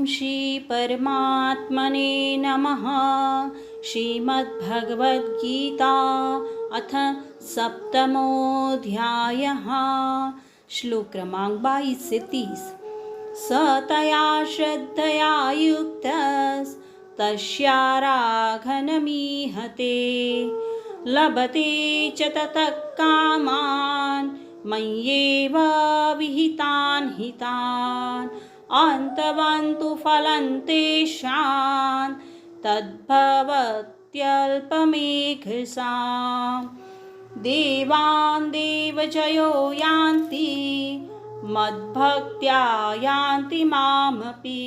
ॐ श्री परमात्मने नमः। श्रीमद्भगवद्गीता अथ सप्तमोऽध्यायः। श्लोक क्रमांक 22 से 30। स तया श्रद्धया युक्तस्तस्याराधनमीहते लभते च ततः कामान् मय्येव विहितान् हितान् अन्तवन्तु फलं तेषां तद्भवत्यल्पमेधसाम्। देवान् देवजयो यान्ति मद्भक्त्या यान्ति मामपि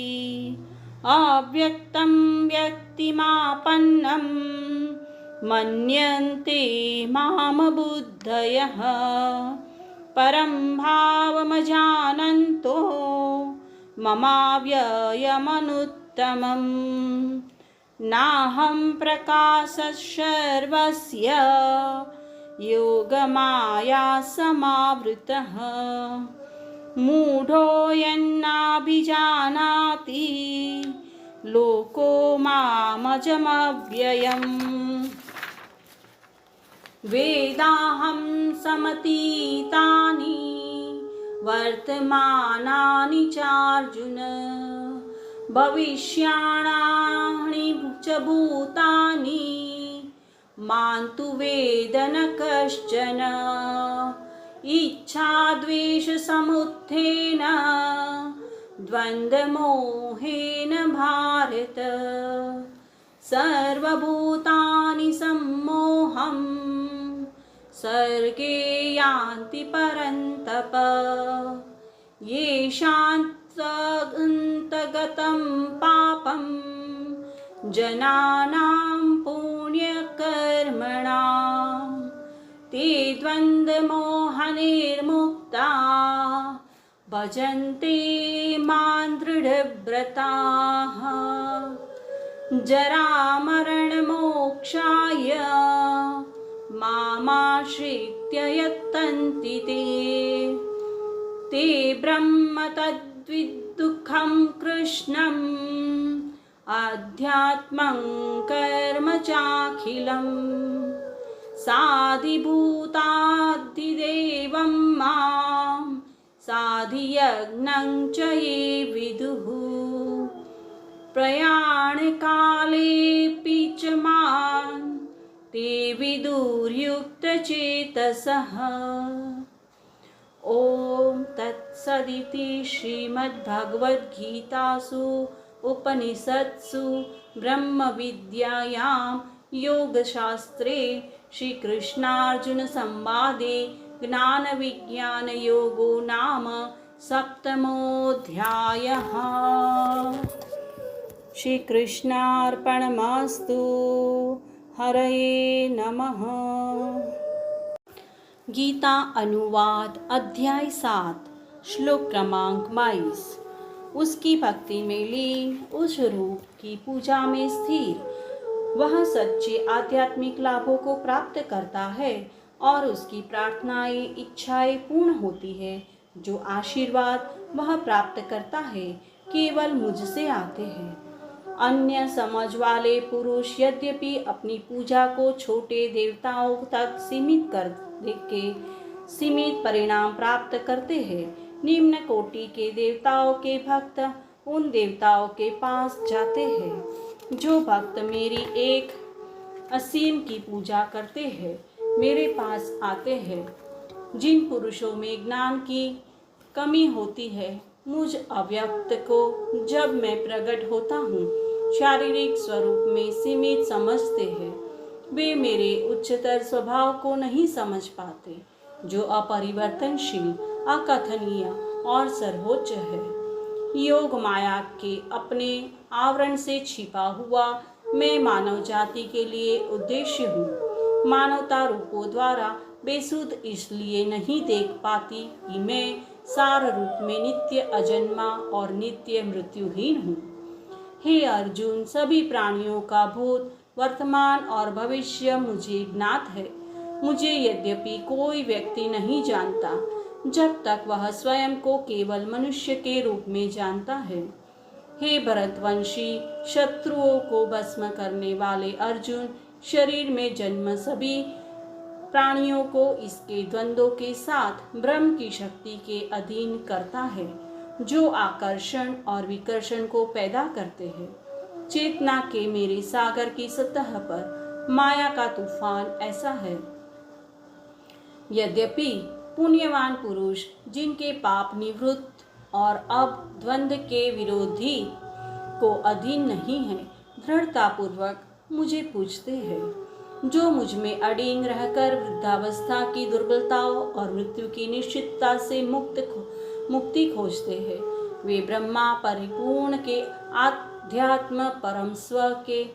अव्यक्तं व्यक्तिमापन्नं मन्यन्ते माम बुद्धयः परं भावमजानन्तो ममाव्ययमनुत्तमम्। नाहं प्रकाशः सर्वस्य योगमाया समावृतः मूढो यन्नाभिजानाति लोको मामजमव्ययम्। वेदाहं समतीतानि वर्तमानानि चार्जुन भविष्याणानि च भूतानि मां तु वेद न कश्चन। इच्छाद्वेषसमुत्थेन द्वन्द्वमोहेन भारत सर्वभूतानि सम्मोहं सर्गे यान्ति परन्तप। येषान्तगतं पापं जनानां पुण्यकर्मणां ते द्वन्द्वमोहनिर्मुक्ता भजन्ते मां दृढव्रताः। जरामरणमोक्षाय मामाश्रित्य यतन्ति ते ब्रह्म तद्विदुःखं कृष्णम् अध्यात्मं कर्म चाखिलम्। साधिभूताधिदेवं मां साधियज्ञं च ये विदुः प्रयाणकालेऽपि च मां ते विदुर्युक्तचेतसः। ॐ तत्सदिति श्रीमद्भगवद्गीतासु उपनिषत्सु ब्रह्मविद्यायां योगशास्त्रे श्रीकृष्णार्जुनसंवादे ज्ञानविज्ञानयोगो नाम सप्तमोऽध्यायः। श्रीकृष्णार्पणमस्तु। हरये नमः। गीता अनुवाद अध्याय 7 श्लोक क्रमांक 22। उसकी भक्ति में लीन उस रूप की पूजा में स्थिर वह सच्चे आध्यात्मिक लाभों को प्राप्त करता है और उसकी प्रार्थनाएं इच्छाएं पूर्ण होती है। जो आशीर्वाद वह प्राप्त करता है केवल मुझसे आते हैं। अन्य समझ वाले पुरुष यद्यपि अपनी पूजा को छोटे देवताओं तक सीमित कर के सीमित परिणाम प्राप्त करते हैं। निम्न कोटि के देवताओं के भक्त उन देवताओं के पास जाते हैं। जो भक्त मेरी एक असीम की पूजा करते हैं मेरे पास आते हैं। जिन पुरुषों में ज्ञान की कमी होती है मुझ अव्यक्त को जब मैं प्रकट होता हूँ शारीरिक स्वरूप में सीमित समझते हैं। वे मेरे उच्चतर स्वभाव को नहीं समझ पाते जो अपरिवर्तनशील अकथनीय और सर्वोच्च है। योग माया के अपने आवरण से छिपा हुआ मैं मानव जाति के लिए उद्देश्य हूँ। मानवता रूपों द्वारा बेसुध इसलिए नहीं देख पाती कि मैं सार रूप में नित्य अजन्मा और नित्य मृत्युहीन हूँ। हे अर्जुन, सभी प्राणियों का भूत वर्तमान और भविष्य मुझे ज्ञात है। मुझे यद्यपि कोई व्यक्ति नहीं जानता जब तक वह स्वयं को केवल मनुष्य के रूप में जानता है। हे भरतवंशी, शत्रुओं को भस्म करने वाले अर्जुन, शरीर में जन्म सभी प्राणियों को इसके द्वंद्वों के साथ ब्रह्म की शक्ति के अधीन करता है, जो आकर्षण और विकर्षण को पैदा करते हैं। चेतना के मेरे सागर की सतह पर माया का तूफान ऐसा है। यद्यपि पुण्यवान पुरुष जिनके पाप निवृत्त और अब द्वंद्व के विरोधी को अधीन नहीं है, दृढ़तापूर्वक मुझे पूजते हैं। जो मुझ में अड़िंग रहकर वृद्धावस्था की दुर्बलताओं और मृत्यु की निश्चितता से मुक्ति खोजते हैं, वे ब्रह्मा परिपूर्ण के आध्यात्म परम स्व के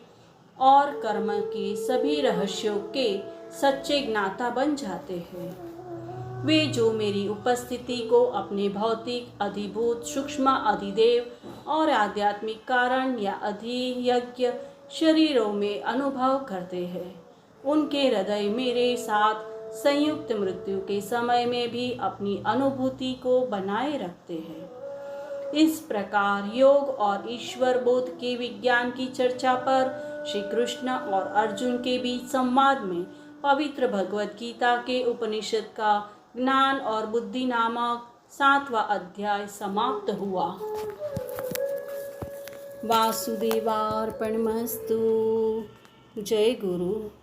और कर्म के सभी रहस्यों के सच्चे ज्ञाता बन जाते हैं। वे जो मेरी उपस्थिति को अपने भौतिक अधिभूत सूक्ष्म अधिदेव और आध्यात्मिक कारण या अधियज्ञ शरीरों में अनुभव करते हैं, उनके हृदय मेरे साथ संयुक्त मृत्यु के समय में भी अपनी अनुभूति को बनाए रखते हैं। इस प्रकार योग और ईश्वर बोध के विज्ञान की चर्चा पर श्री कृष्ण और अर्जुन के बीच संवाद में पवित्र भगवद गीता के उपनिषद का ज्ञान और बुद्धि नामक 7वां अध्याय समाप्त हुआ। वासुदेवार्पणमस्तु। जय गुरु।